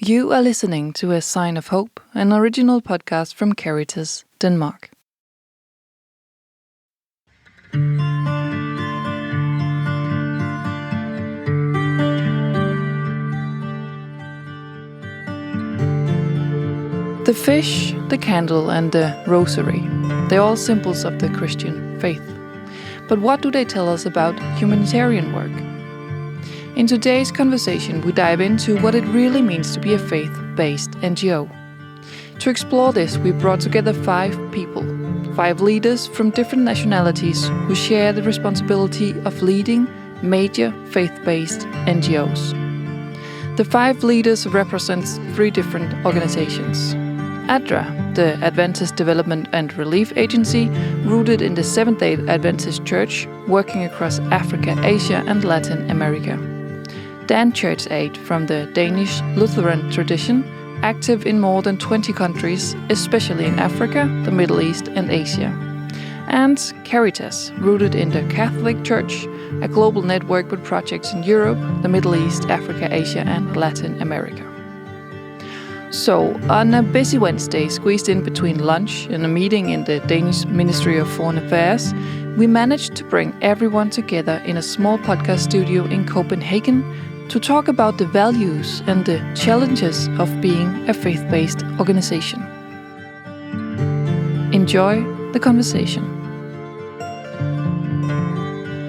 You are listening to A Sign of Hope, an original podcast from Caritas, Denmark. The fish, the candle, and the rosary, they're all symbols of the Christian faith. But what do they tell us about humanitarian work? In today's conversation, we dive into what it really means to be a faith-based NGO. To explore this, we brought together 5 people, 5 leaders from different nationalities who share the responsibility of leading major faith-based NGOs. The 5 leaders represent 3 different organizations. ADRA, the Adventist Development and Relief Agency, rooted in the Seventh-day Adventist Church, working across Africa, Asia, and Latin America. DanChurchAid, from the Danish Lutheran tradition, active in more than 20 countries, especially in Africa, the Middle East, and Asia. And Caritas, rooted in the Catholic Church, a global network with projects in Europe, the Middle East, Africa, Asia, and Latin America. So, on a busy Wednesday, squeezed in between lunch and a meeting in the Danish Ministry of Foreign Affairs, we managed to bring everyone together in a small podcast studio in Copenhagen to talk about the values and the challenges of being a faith-based organization. Enjoy the conversation.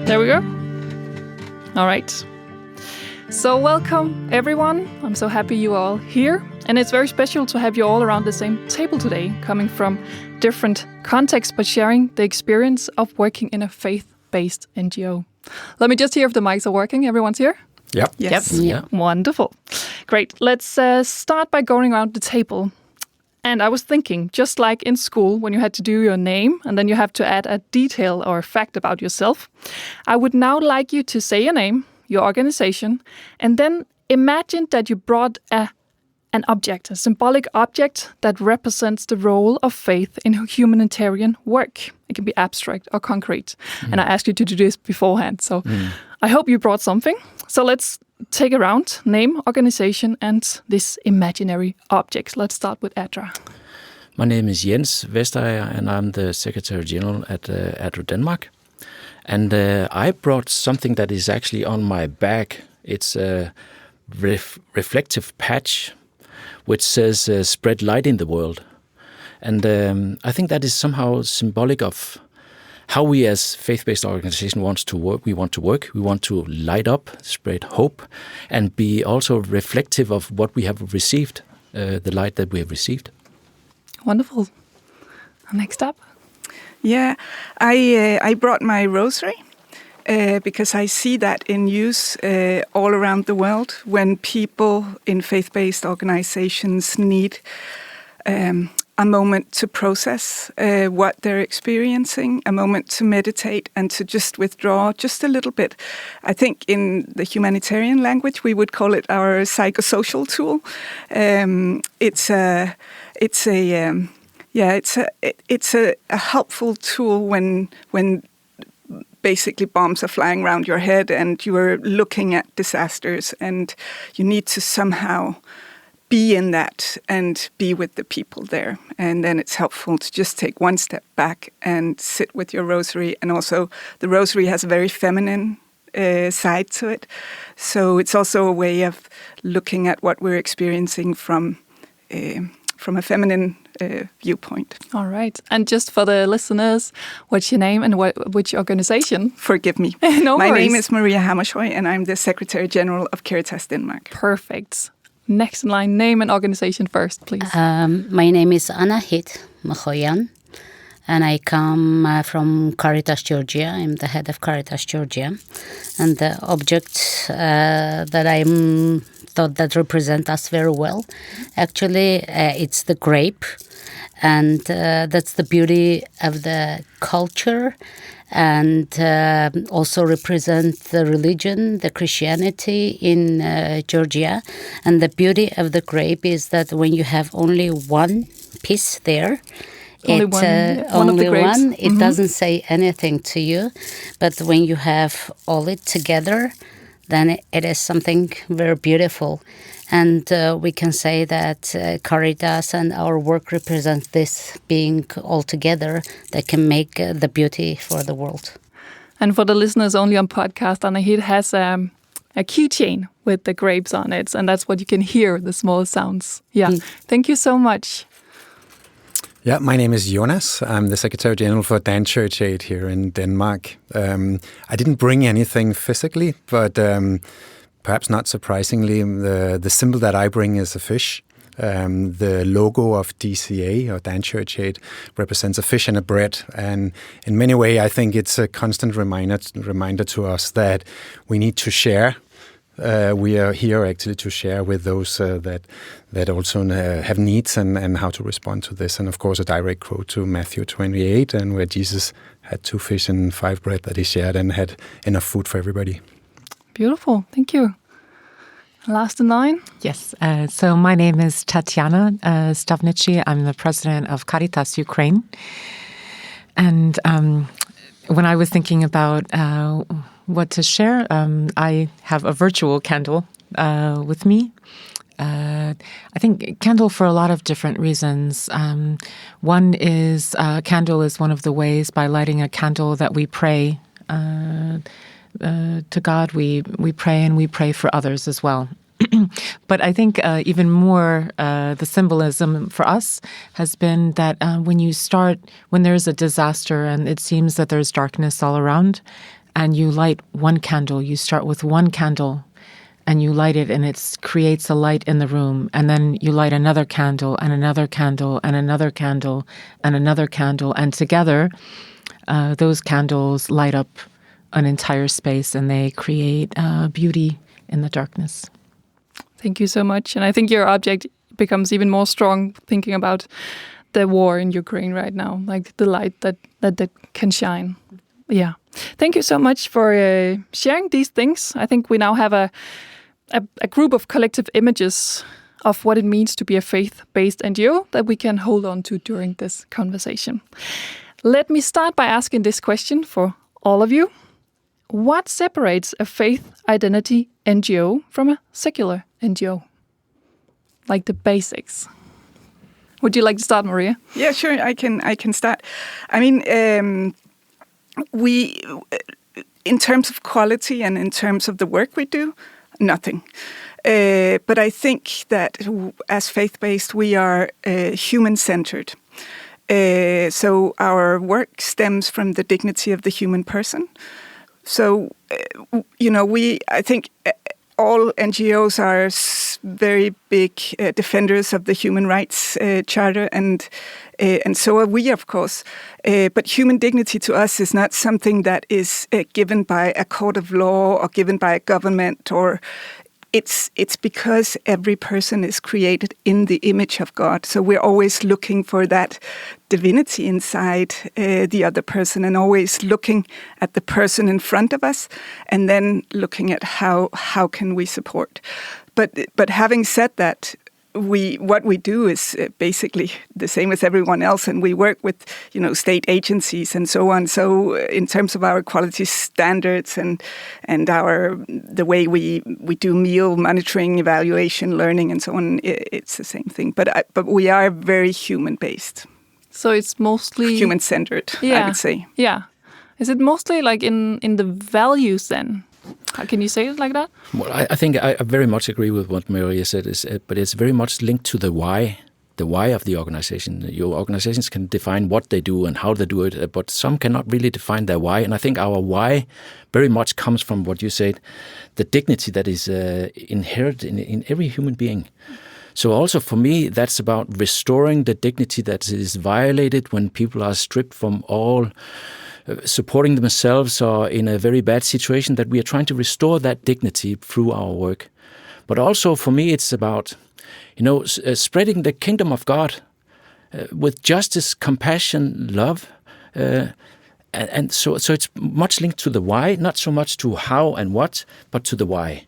There we go. All right. So welcome, everyone. I'm so happy you are all here. And it's very special to have you all around the same table today, coming from different contexts, but sharing the experience of working in a faith-based NGO. Let me just hear if the mics are working. Everyone's here? Yep. Yes. Yeah. Wonderful. Great. Let's start by going around the table. And I was thinking, just like in school, when you had to do your name, and then you have to add a detail or a fact about yourself, I would now like you to say your name, your organization, and then imagine that you brought an object, a symbolic object that represents the role of faith in humanitarian work. It can be abstract or concrete. And I asked you to do this beforehand, so I hope you brought something. So let's take a round, name, organization, and this imaginary object. Let's start with ADRA. My name is Jens Vesterager, and I'm the Secretary General at ADRA Denmark. And I brought something that is actually on my back. It's a reflective patch which says spread light in the world. And I think that is somehow symbolic of how we as faith-based organization want to work. We want to light up, spread hope, and be also reflective of what we have received, the light that we have received. Wonderful. Next up. Yeah, I brought my rosary because I see that in use all around the world when people in faith-based organizations need a moment to process what they're experiencing, a moment to meditate and to just withdraw just a little bit. I think in the humanitarian language we would call it our psychosocial tool. It's a helpful tool when basically bombs are flying around your head and you are looking at disasters and you need to somehow be in that and be with the people there. And then it's helpful to just take one step back and sit with your rosary. And also the rosary has a very feminine side to it. So it's also a way of looking at what we're experiencing from a feminine viewpoint. All right. And just for the listeners, what's your name and which organization? Forgive me. No My worries. name is Maria Hammershøy and I'm the Secretary General of Caritas Denmark. Perfect. Next in line, name and organization first, please. My name is Anahit, Mkhoyan, and I come from Caritas, Georgia. I'm the head of Caritas, Georgia. And the object that I thought that represent us very well, actually, it's the grape. And that's the beauty of the culture and also represent the religion, the Christianity in Georgia. And the beauty of the grape is that when you have only one piece there, it doesn't say anything to you. But when you have all it together, then it is something very beautiful. And we can say that Caritas and our work represent this being all together that can make the beauty for the world. And for the listeners only on podcast, Anahit has a keychain with the grapes on it, and that's what you can hear, the small sounds. Yeah, Thank you so much. Yeah, my name is Jonas. I'm the Secretary General for DanChurchAid here in Denmark. I didn't bring anything physically, but perhaps not surprisingly, the symbol that I bring is a fish. The logo of DCA, or DanChurchAid, represents a fish and a bread. And in many ways, I think it's a constant reminder to us that we need to share. We are here actually to share with those that also have needs and how to respond to this. And of course, a direct quote to Matthew 28, and where Jesus had 2 fish and 5 bread that he shared and had enough food for everybody. Beautiful. Thank you. Last in line? Yes. So my name is Tetiana Stawnychy. I'm the president of Caritas Ukraine. And when I was thinking about what to share, I have a virtual candle with me. I think candle for a lot of different reasons. One is candle is one of the ways by lighting a candle that we pray to God. We pray, and we pray for others as well. But I think even more the symbolism for us has been that when there's a disaster and it seems that there's darkness all around, and you light one candle, you start with one candle and you light it, and it creates a light in the room, and then you light another candle and another candle and another candle and another candle, and together those candles light up an entire space, and they create beauty in the darkness. Thank you so much. And I think your object becomes even more strong thinking about the war in Ukraine right now, like the light that can shine. Yeah. Thank you so much for sharing these things. I think we now have a group of collective images of what it means to be a faith-based NGO that we can hold on to during this conversation. Let me start by asking this question for all of you. What separates a faith identity NGO from a secular NGO? Like the basics. Would you like to start, Maria? Yeah, sure. I can start. I mean, we, in terms of quality and in terms of the work we do, nothing. But I think that as faith-based, we are human-centered. So our work stems from the dignity of the human person. So, I think all NGOs are very big defenders of the Human Rights Charter, and so are we, of course. But human dignity to us is not something that is given by a court of law or given by a government, or it's because every person is created in the image of God. So we're always looking for that divinity inside the other person, and always looking at the person in front of us, and then looking at how can we support. But having said that, what we do is basically the same as everyone else, and we work with state agencies and so on. So in terms of our quality standards and the way we do meal monitoring, evaluation, learning, and so on, it's the same thing. But we are very human based. So it's mostly human centered, I would say. Yeah. Is it mostly like in the values then? Can you say it like that? Well, I think I very much agree with what Maria said, but it's very much linked to the why of the organization. Your organizations can define what they do and how they do it, but some cannot really define their why. And I think our why very much comes from what you said, the dignity that is inherent in every human being. So also for me, that's about restoring the dignity that is violated when people are stripped from all supporting themselves or in a very bad situation, that we are trying to restore that dignity through our work. But also for me, it's about, spreading the kingdom of God with justice, compassion, love. And so it's much linked to the why, not so much to how and what, but to the why.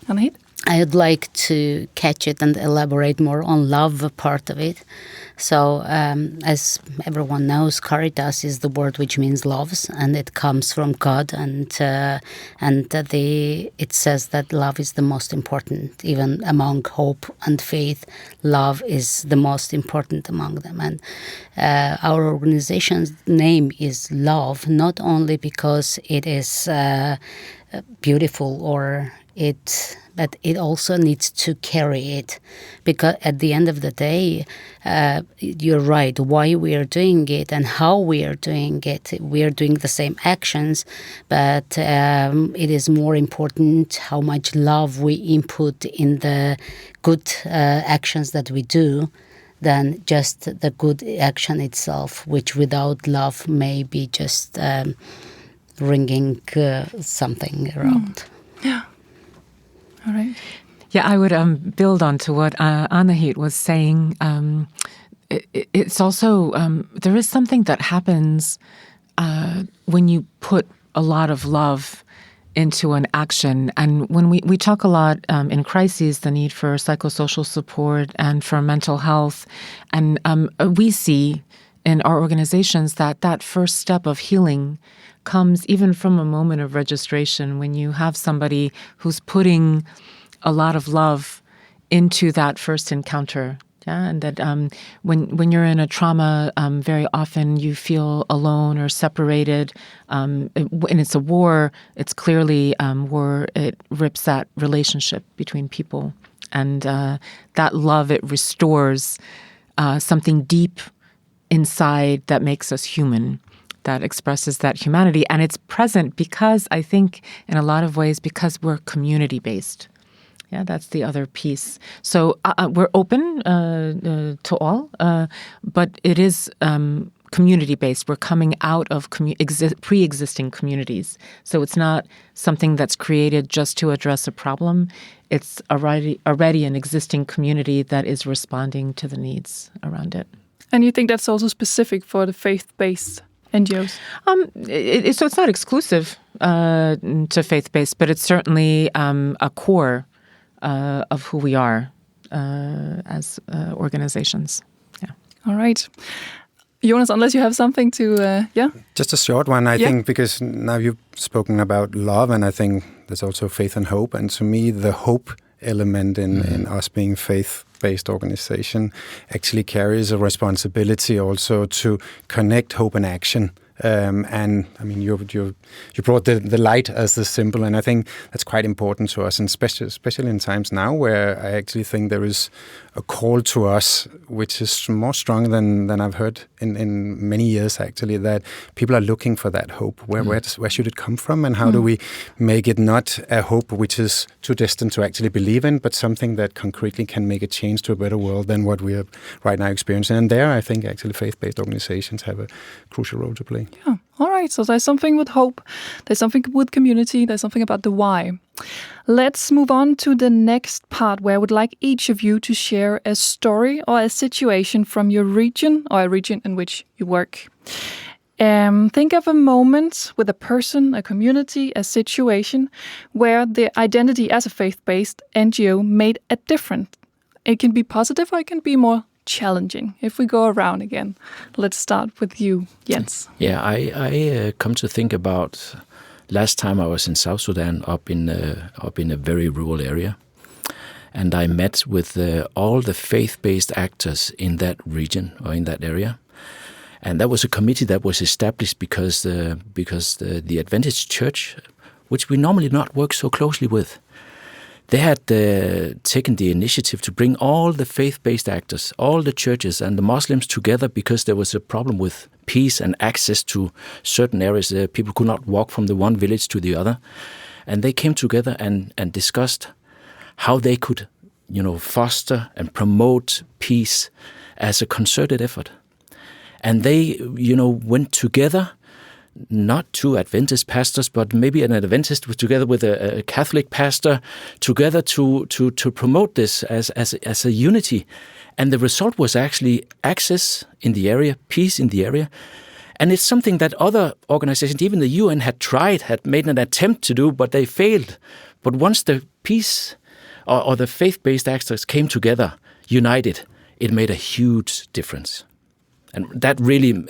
Anahit? I'd like to catch it and elaborate more on love part of it. So, as everyone knows, Caritas is the word which means loves, and it comes from God, and it says that love is the most important, even among hope and faith. Love is the most important among them, and our organization's name is Love, not only because it is beautiful but it also needs to carry it, because at the end of the day, you're right, why we are doing it and how we are doing it. We are doing the same actions, but it is more important how much love we input in the good actions that we do than just the good action itself, which without love may be just ringing something around. Yeah. All right. Yeah, I would build on to what Anahit was saying. It's also, there is something that happens when you put a lot of love into an action. And when we talk a lot in crises, the need for psychosocial support and for mental health. And we see in our organizations that first step of healing comes even from a moment of registration, when you have somebody who's putting a lot of love into that first encounter. Yeah, and that when you're in a trauma, very often you feel alone or separated. And it's a war. It's clearly war. It rips that relationship between people, and that love, it restores something deep inside that makes us human, that expresses that humanity. And it's present because, I think, in a lot of ways, because we're community-based. Yeah, that's the other piece. So we're open to all, but it is community-based. We're coming out of pre-existing communities. So it's not something that's created just to address a problem. It's already an existing community that is responding to the needs around it. And you think that's also specific for the faith-based NGOs? So it's not exclusive to faith-based, but it's certainly a core of who we are as organizations. Yeah. All right. Jonas, unless you have something to, Just a short one, I think, because now you've spoken about love, and I think there's also faith and hope. And to me, the hope element in us being faith-based organization actually carries a responsibility also to connect hope and action. And I mean, you brought the light as the symbol, and I think that's quite important to us, and especially in times now where I actually think there is a call to us, which is more strong than I've heard in many years actually, that people are looking for that hope. Where should it come from, and how do we make it not a hope which is too distant to actually believe in, but something that concretely can make a change to a better world than what we are right now experiencing. And there, I think actually faith-based organizations have a crucial role to play. Yeah. All right. So there's something with hope. There's something with community. There's something about the why. Let's move on to the next part, where I would like each of you to share a story or a situation from your region or a region in which you work. Think of a moment with a person, a community, a situation where the identity as a faith-based NGO made a difference. It can be positive or it can be more challenging. If we go around again, let's start with you, Jens. Yeah, I come to think about last time I was in South Sudan, up in a very rural area, and I met with all the faith-based actors in that region or in that area, and that was a committee that was established because the Adventist Church, which we normally not work so closely with, they had taken the initiative to bring all the faith-based actors, all the churches and the Muslims together, because there was a problem with peace and access to certain areas. People could not walk from the one village to the other. And they came together and discussed how they could, foster and promote peace as a concerted effort. And they, went together, not two Adventist pastors, but maybe an Adventist together with a Catholic pastor, together to promote this as a unity. And the result was actually access in the area, peace in the area. And it's something that other organizations, even the UN, had made an attempt to do, but they failed. But once the peace or the faith-based actors came together, united, it made a huge difference. And that really,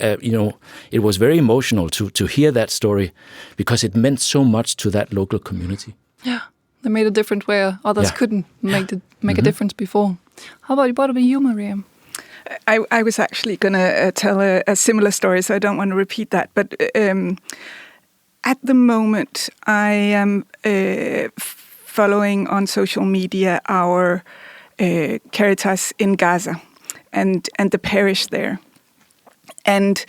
it was very emotional to hear that story, because it meant so much to that local community. Yeah, they made a difference where others couldn't make a difference before. How about you, Miriam? I was actually going to tell a similar story, so I don't want to repeat that. But at the moment, I am following on social media our Caritas in Gaza and the parish there. And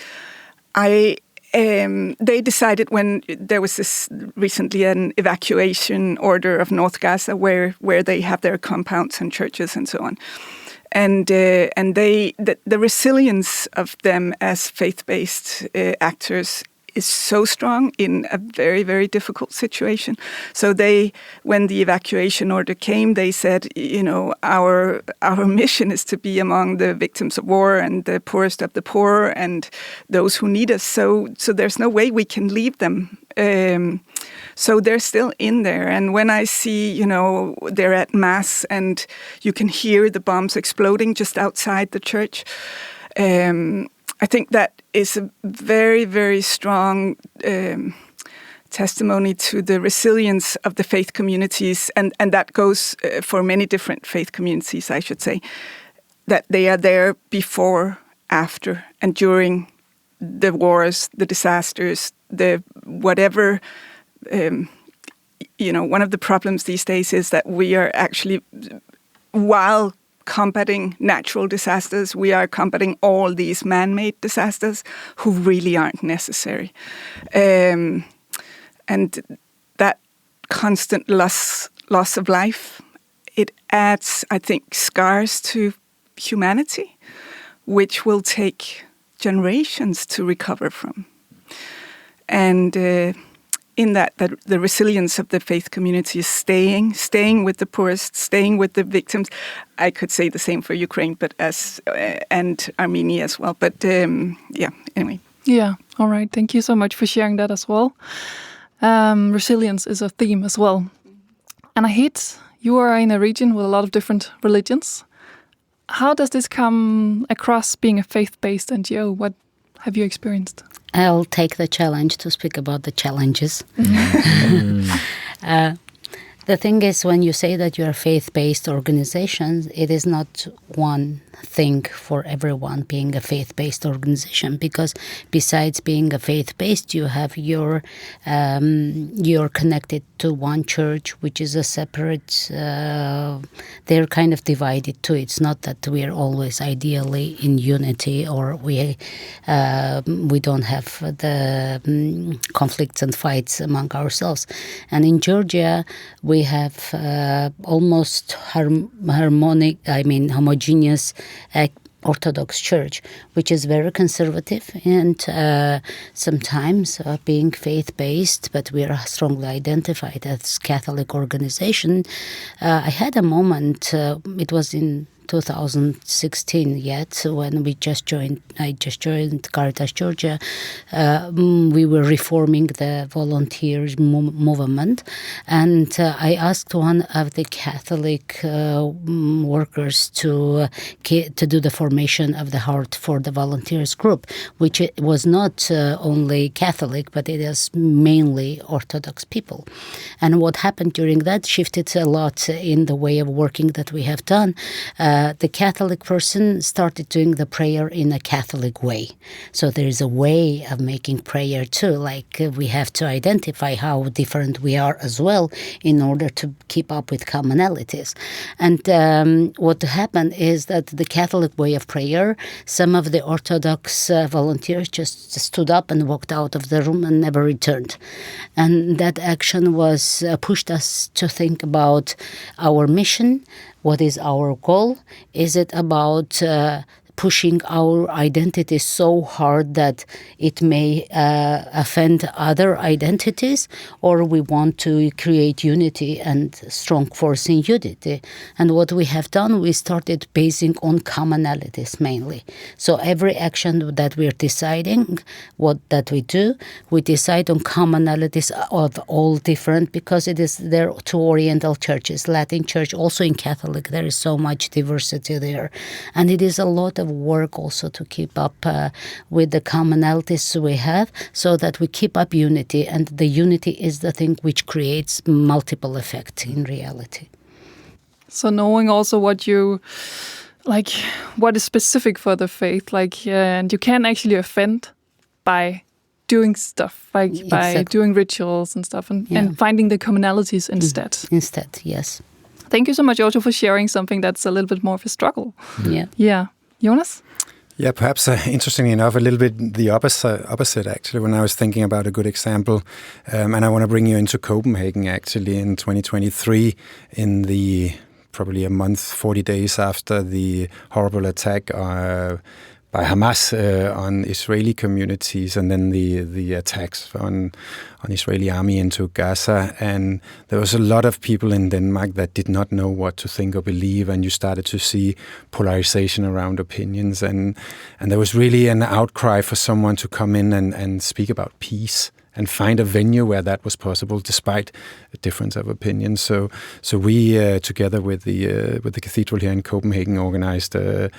they decided, when there was this recently an evacuation order of North Gaza, where they have their compounds and churches and so on, and the resilience of them as faith-based actors is so strong in a very, very difficult situation. So when the evacuation order came, they said, our mission is to be among the victims of war and the poorest of the poor and those who need us. So there's no way we can leave them. So they're still in there. And when I see, they're at Mass and you can hear the bombs exploding just outside the church, I think that is a very, very strong testimony to the resilience of the faith communities. And that goes for many different faith communities, I should say, that they are there before, after, and during the wars, the disasters, the whatever. One of the problems these days is that we are actually, while combating natural disasters, we are combating all these man-made disasters who really aren't necessary. And that constant loss of life, it adds, I think, scars to humanity, which will take generations to recover from. And in that the resilience of the faith community is staying with the poorest, staying with the victims. I could say the same for Ukraine, but and Armenia as well. But anyway. Yeah, all right. Thank you so much for sharing that as well. Resilience is a theme as well. Anahit, you are in a region with a lot of different religions. How does this come across being a faith-based NGO? What have you experienced? I'll take the challenge to speak about the challenges. The thing is, when you say that you're a faith-based organization, it is not one thing for everyone being a faith-based organization, because besides being a faith-based, you have you're connected to one church, which is a separate, they're kind of divided too. It's not that we are always ideally in unity, or we don't have the conflicts and fights among ourselves. And in Georgia, we have almost homogeneous Orthodox Church, which is very conservative and sometimes being faith-based, but we are strongly identified as Catholic organization. I had a moment, it was in 2016 yet, when I just joined Caritas Georgia. We were reforming the volunteers movement, and I asked one of the Catholic workers to do the formation of the Heart for the Volunteers group, which was not only Catholic, but it is mainly Orthodox people. And what happened during that shifted a lot in the way of working that we have done. The Catholic person started doing the prayer in a Catholic way. So there is a way of making prayer too, like we have to identify how different we are as well in order to keep up with commonalities. And what happened is that the Catholic way of prayer, some of the Orthodox volunteers just stood up and walked out of the room and never returned. And that action was pushed us to think about our mission. What is our goal? Is it about pushing our identity so hard that it may offend other identities, or we want to create unity and strong force in unity. And what we have done, we started basing on commonalities mainly. So every action that we're deciding that we do, we decide on commonalities of all different, because it is there two Oriental churches, Latin Church, also in Catholic, there is so much diversity there. And it is a lot of work also to keep up with the commonalities we have, so that we keep up unity, and the unity is the thing which creates multiple effects in reality. So knowing also what is specific for the faith, and you can actually offend by doing stuff, by doing rituals and stuff, and finding the commonalities instead. Instead, yes. Thank you so much also for sharing something that's a little bit more of a struggle. Yeah. Jonas? Yeah, perhaps interestingly enough, a little bit the opposite actually, when I was thinking about a good example. And I want to bring you into Copenhagen actually in 2023, in the probably a month, 40 days after the horrible attack by Hamas on Israeli communities, and then the attacks on Israeli army into Gaza. And there was a lot of people in Denmark that did not know what to think or believe, and you started to see polarization around opinions. And there was really an outcry for someone to come in and speak about peace and find a venue where that was possible, despite a difference of opinion. So we, together with the cathedral here in Copenhagen, organized a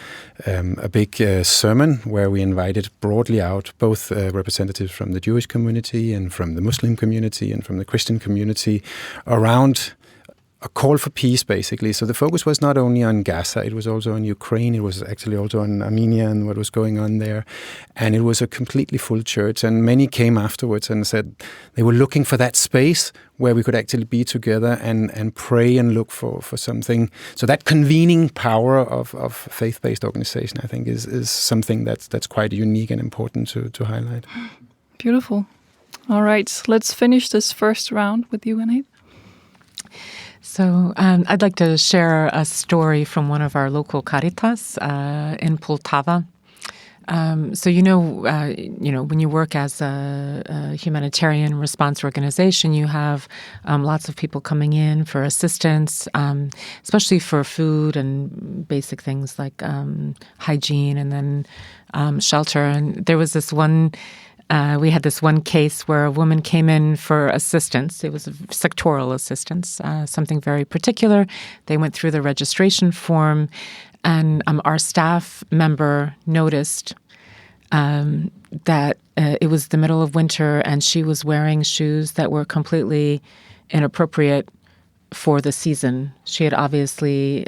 big sermon where we invited broadly out both representatives from the Jewish community and from the Muslim community and from the Christian community around a call for peace, basically. So the focus was not only on Gaza, it was also on Ukraine, it was actually also on Armenia and what was going on there. And it was a completely full church, and many came afterwards and said they were looking for that space where we could actually be together and pray and look for something. So that convening power of faith-based organization, I think, is something that's quite unique and important to highlight. Beautiful. All right, let's finish this first round with you, Anahit. So I'd like to share a story from one of our local Caritas in Poltava. So when you work as a humanitarian response organization, you have lots of people coming in for assistance, especially for food and basic things like hygiene, and then shelter. And there was this one. We had this one case where a woman came in for assistance. It was a sectoral assistance, something very particular. They went through the registration form, and our staff member noticed that it was the middle of winter and she was wearing shoes that were completely inappropriate for the season. She had obviously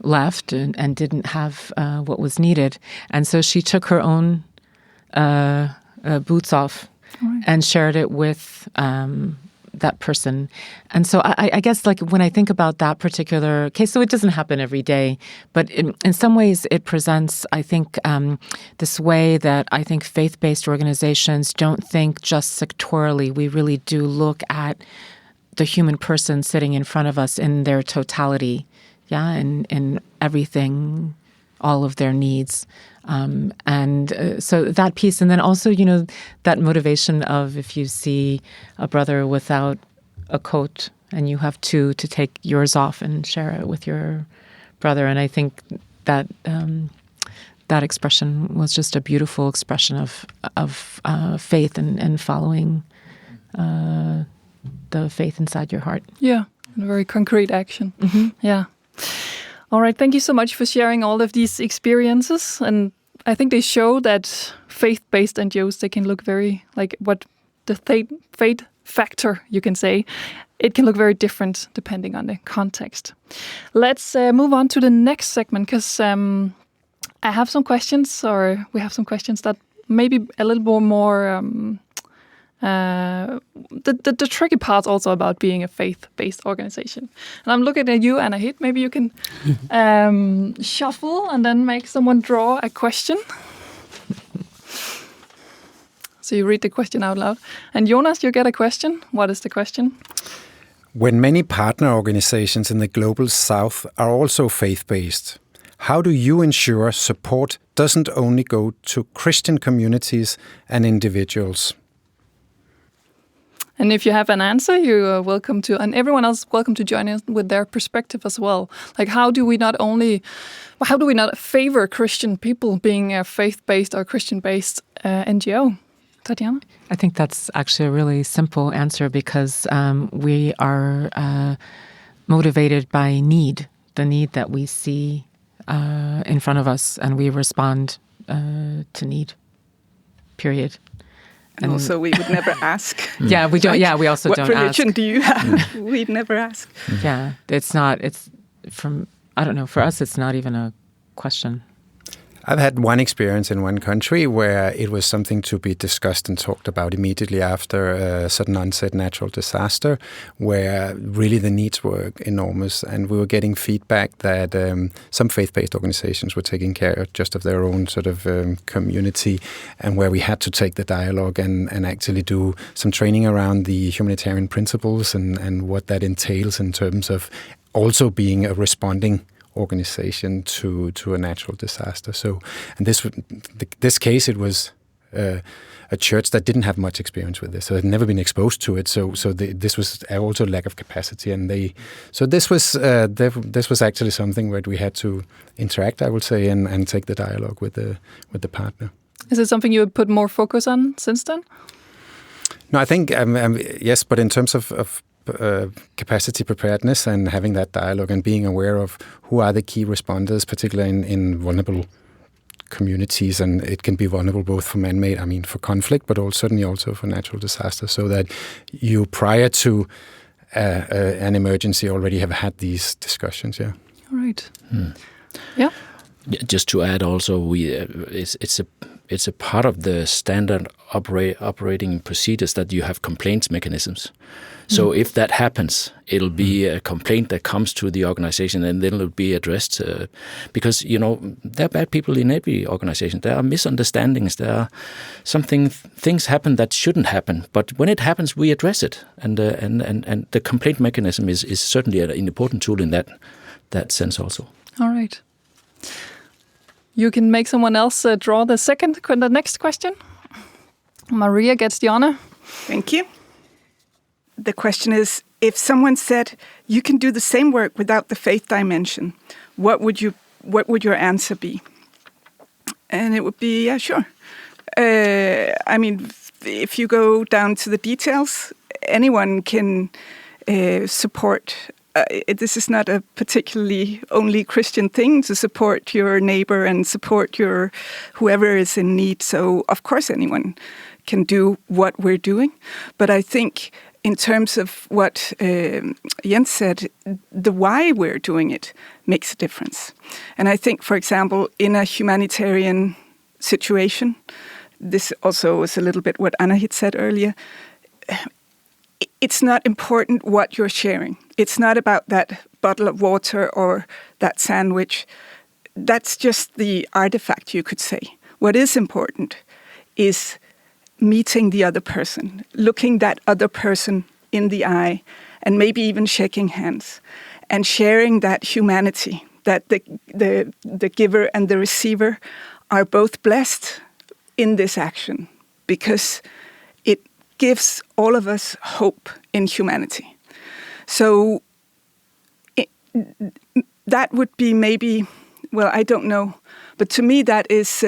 left and didn't have what was needed. And so she took her own boots off and shared it with that person. And so I guess when I think about that particular case, so it doesn't happen every day, but in some ways it presents, I think, this way that I think faith-based organizations don't think just sectorally. We really do look at the human person sitting in front of us in their totality, in everything, all of their needs. So that piece, and then also, that motivation of if you see a brother without a coat and you have to take yours off and share it with your brother. And I think that that expression was just a beautiful expression of faith and following the faith inside your heart. Yeah, a very concrete action. Mm-hmm. Yeah. All right, thank you so much for sharing all of these experiences. And I think they show that faith-based NGOs, they can look very, what the faith factor, you can say, it can look very different depending on the context. Let's move on to the next segment, because I have some questions, or we have some questions that maybe a little more the tricky part also about being a faith-based organization. And I'm looking at you, Anahit. Maybe you can shuffle and then make someone draw a question. So you read the question out loud. And Jonas, you get a question. What is the question? When many partner organizations in the global south are also faith-based, how do you ensure support doesn't only go to Christian communities and individuals? And if you have an answer, you're welcome to, and everyone else welcome to join in with their perspective as well. Like, how do we not favor Christian people being a faith-based or Christian-based NGO? Tetiana? I think that's actually a really simple answer because we are motivated by need, the need that we see in front of us, and we respond to need, period. And also, we would never ask. Yeah, we don't. Yeah, we also don't ask. What religion do you have? We'd never ask. Yeah, it's not. It's from. I don't know. For us, it's not even a question. I've had one experience in one country where it was something to be discussed and talked about immediately after a sudden onset natural disaster, where really the needs were enormous, and we were getting feedback that some faith-based organizations were taking care just of their own sort of community, and where we had to take the dialogue and actually do some training around the humanitarian principles and what that entails in terms of also being a responding organization to a natural disaster. So, and this case, it was a church that didn't have much experience with this, so had never been exposed to it. So this was also lack of capacity, and this was actually something where we had to interact, I would say, and take the dialogue with the partner. Is it something you would put more focus on since then? No, I think yes, but in terms of capacity preparedness and having that dialogue and being aware of who are the key responders, particularly in vulnerable communities, and it can be vulnerable both for man-made, for conflict, but certainly also for natural disaster, so that you, prior to an emergency, already have had these discussions. Yeah. All right. Yeah. Just to add, also, it's a part of the standard operating procedures that you have complaints mechanisms. So if that happens, it'll be a complaint that comes to the organization, and then it'll be addressed. Because, there are bad people in every organization. There are misunderstandings. There are things happen that shouldn't happen. But when it happens, we address it. And the complaint mechanism is certainly an important tool in that sense also. All right. You can make someone else draw the next question. Maria gets the honor. Thank you. The question is, if someone said you can do the same work without the faith dimension, what would your answer be? And it would be, yeah, sure. If you go down to the details, anyone can support. This is not a particularly only Christian thing, to support your neighbor and support whoever is in need. So of course anyone can do what we're doing. But I think in terms of what Jens said, the why we're doing it makes a difference. And I think, for example, in a humanitarian situation, this also is a little bit what Anahit said earlier, it's not important what you're sharing. It's not about that bottle of water or that sandwich. That's just the artifact, you could say. What is important is meeting the other person, looking that other person in the eye, and maybe even shaking hands, and sharing that humanity, that the giver and the receiver are both blessed in this action, because it gives all of us hope in humanity. So that would be maybe, well, I don't know, but to me that is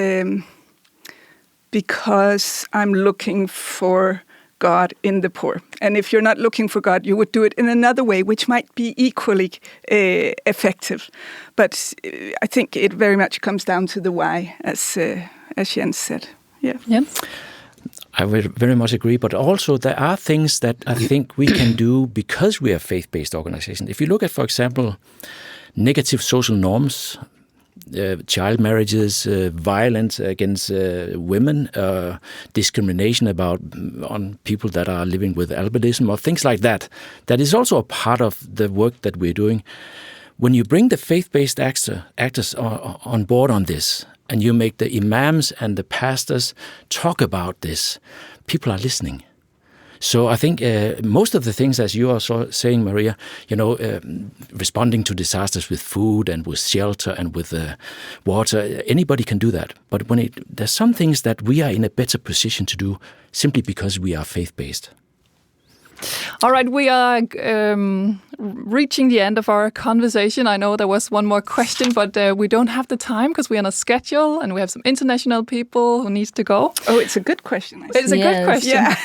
because I'm looking for God in the poor. And if you're not looking for God, you would do it in another way, which might be equally effective. But I think it very much comes down to the why, as Jens said. Yeah. I would very much agree, but also there are things that I think we can do because we are a faith-based organization. If you look at, for example, negative social norms, child marriages, violence against women, discrimination on people that are living with albinism, or things like that. That is also a part of the work that we're doing. When you bring the faith-based actors on board on this, and you make the imams and the pastors talk about this, people are listening. So I think most of the things, as you are saying, Maria, responding to disasters with food and with shelter and with water, anybody can do that. But there's some things that we are in a better position to do simply because we are faith-based. All right, we are reaching the end of our conversation. I know there was one more question, but we don't have the time because we're on a schedule and we have some international people who needs to go. Oh, it's a good question. It's a good question. Yeah.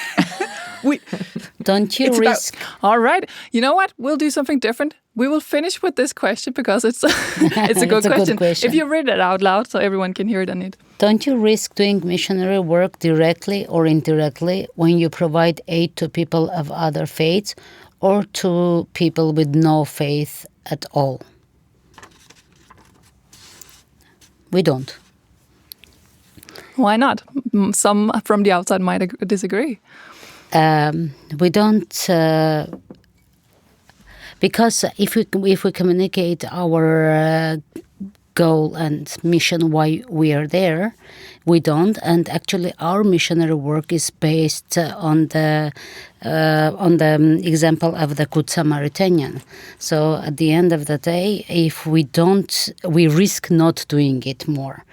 Don't you risk? All right. You know what? We'll do something different. We will finish with this question because it's a good question. If you read it out loud so everyone can hear it, Anahit. Don't you risk doing missionary work directly or indirectly when you provide aid to people of other faiths or to people with no faith at all? We don't. Why not? Some from the outside might disagree. We don't, because if we communicate our goal and mission why we are there, we don't. And actually, our missionary work is based on the example of the Good Samaritan. So at the end of the day, if we don't, we risk not doing it more.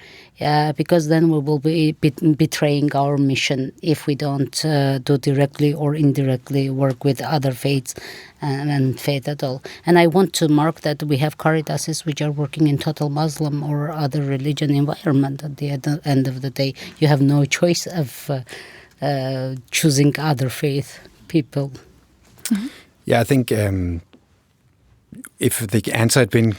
Because then we will be betraying our mission if we don't do directly or indirectly work with other faiths and faith at all. And I want to mark that we have Caritas which are working in total Muslim or other religion environment. At the end of the day, you have no choice of choosing other faith people. Mm-hmm. Yeah, I think if the answer had been,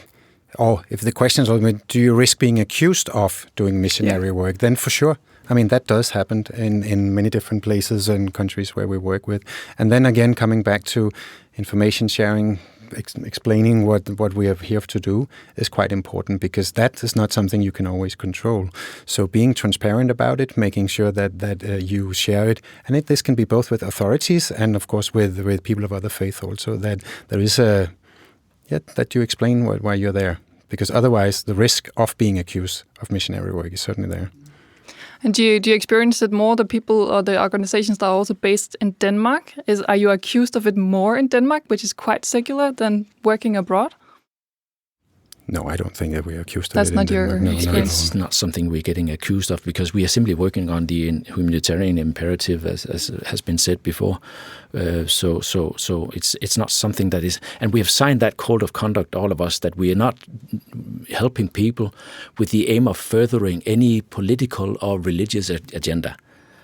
or if the question was, do you risk being accused of doing missionary work? Then for sure. I mean, that does happen in many different places and countries where we work with. And then again, coming back to information sharing, explaining what we are here to do is quite important, because that is not something you can always control. So being transparent about it, making sure that you share it, and this can be both with authorities and of course with people of other faith also, that there is that you explain why you're there, because otherwise the risk of being accused of missionary work is certainly there. And do you experience it more, the people or the organizations that are also based in Denmark? Are you accused of it more in Denmark, which is quite secular, than working abroad? No, I don't think that we are accused of That's it. not your experience. No, it's not something we're getting accused of, because we are simply working on the humanitarian imperative, as has been said before. So it's not something that is, and we have signed that code of conduct, all of us, that we are not helping people with the aim of furthering any political or religious agenda.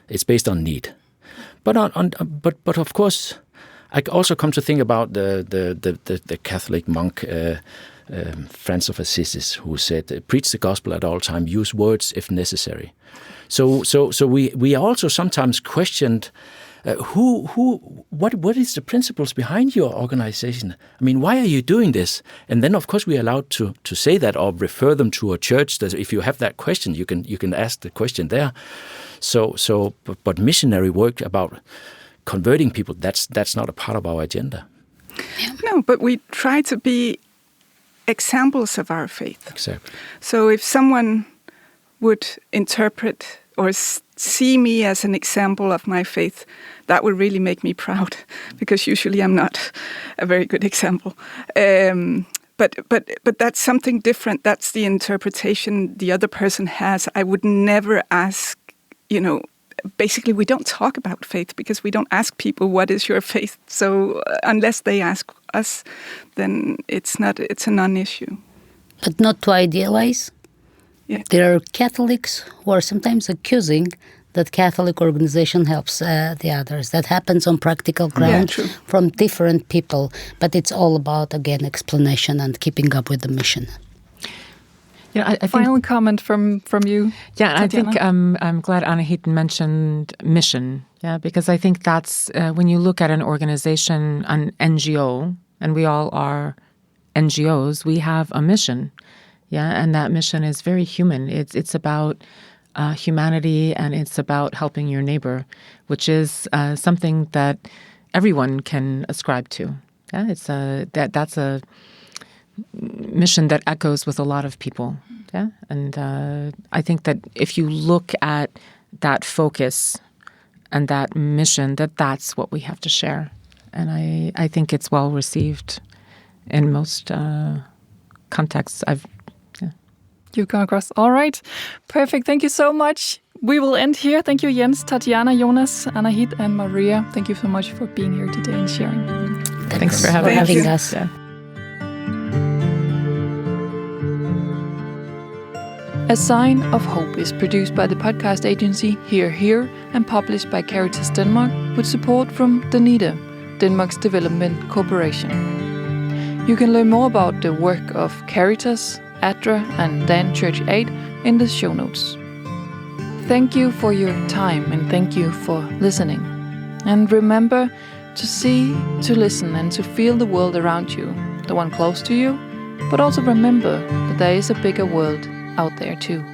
It's based on need. But but of course, I also come to think about the Catholic monk. Francis of Assisi, who said, "Preach the gospel at all time. Use words if necessary." So we also sometimes questioned what is the principles behind your organization? I mean, why are you doing this? And then of course we are allowed to say that or refer them to a church. That if you have that question, you can ask the question there. But missionary work about converting people, that's not a part of our agenda. No, but we try to be examples of our faith. Exactly. So if someone would interpret or see me as an example of my faith, that would really make me proud, because usually I'm not a very good example. But that's something different. That's the interpretation the other person has. I would never ask, basically we don't talk about faith because we don't ask people, what is your faith? So unless they ask us, then it's a non-issue. But not to idealize. Yeah. There are Catholics who are sometimes accusing that Catholic organization helps the others. That happens on practical ground from different people. But it's all about, again, explanation and keeping up with the mission. Yeah, I Final think, comment from you. Yeah, Tetiana. I think I'm glad Anahit mentioned mission. Yeah, because I think that's when you look at an organization, an NGO, and we all are NGOs, we have a mission. Yeah, and that mission is very human. It's about humanity, and it's about helping your neighbor, which is something that everyone can ascribe to. Yeah, that's a mission that echoes with a lot of people. Yeah, and I think that if you look at that focus and that mission, that's what we have to share. And I think it's well received in most contexts You've come across. All right. Perfect. Thank you so much. We will end here. Thank you, Jens, Tetiana, Jonas, Anahit, and Maria. Thank you so much for being here today and sharing. Thanks for having us. Yeah. A Sign of Hope is produced by the podcast agency Here and published by Caritas Denmark with support from DANIDA, Denmark's Development Corporation. You can learn more about the work of Caritas, ADRA and DanChurchAid in the show notes. Thank you for your time and thank you for listening. And remember to see, to listen and to feel the world around you, the one close to you, but also remember that there is a bigger world out there too.